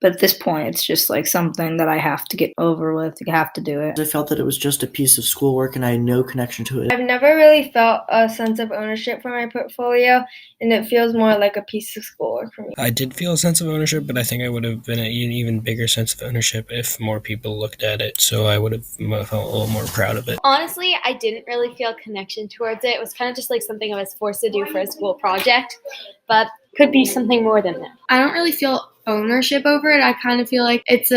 But at this point, it's just like something that I have to get over with. I have to do it. I felt that it was just a piece of schoolwork and I had no connection to it. I've never really felt a sense of ownership for my portfolio, and it feels more like a piece of schoolwork for me. I did feel a sense of ownership, but I think I would have been an even bigger sense of ownership if more people looked at it, so I would have felt a little more proud of it. Honestly, I didn't really feel connection towards it. It was kind of just like something I was forced to do for a school project, but could be something more than that. I don't really feel ownership over it. I kind of feel like it's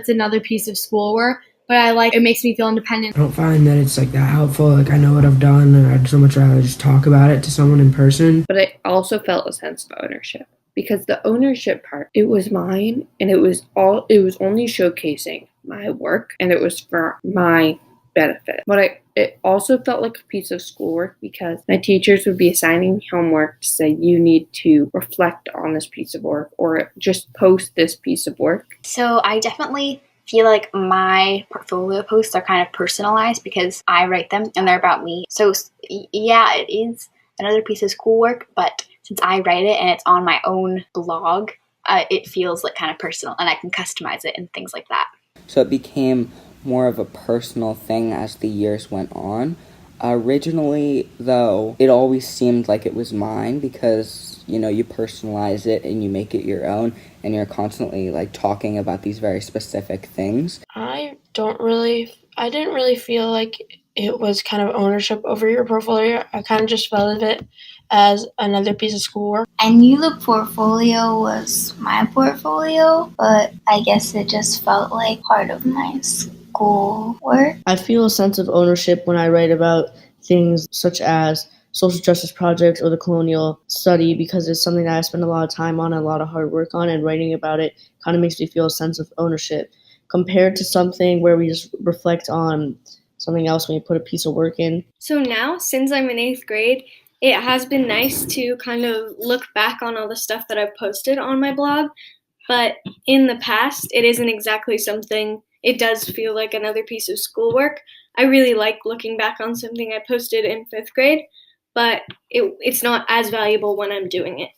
another piece of schoolwork, but it makes me feel independent. I don't find that it's like that helpful. Like I know what I've done and I'd so much rather just talk about it to someone in person. But I also felt a sense of ownership because the ownership part, it was mine and it was only showcasing my work and it was for my benefit. But it also felt like a piece of schoolwork because my teachers would be assigning homework to say you need to reflect on this piece of work or just post this piece of work. So I definitely feel like my portfolio posts are kind of personalized because I write them and they're about me. So yeah, it is another piece of schoolwork, but since I write it and it's on my own blog, it feels like kind of personal and I can customize it and things like that. So it became more of a personal thing as the years went on. Originally, though, it always seemed like it was mine because, you personalize it and you make it your own and you're constantly, talking about these very specific things. I didn't really feel like it was kind of ownership over your portfolio. I kind of just felt of it as another piece of schoolwork. I knew the portfolio was my portfolio, but I guess it just felt like part of my schoolwork. I feel a sense of ownership when I write about things such as social justice projects or the colonial study because it's something that I spend a lot of time on and a lot of hard work on, and writing about it kind of makes me feel a sense of ownership compared to something where we just reflect on something else when you put a piece of work in. So now, since I'm in 8th grade, it has been nice to kind of look back on all the stuff that I've posted on my blog, but in the past, it isn't exactly something. It does feel like another piece of schoolwork. I really like looking back on something I posted in 5th grade, but it's not as valuable when I'm doing it.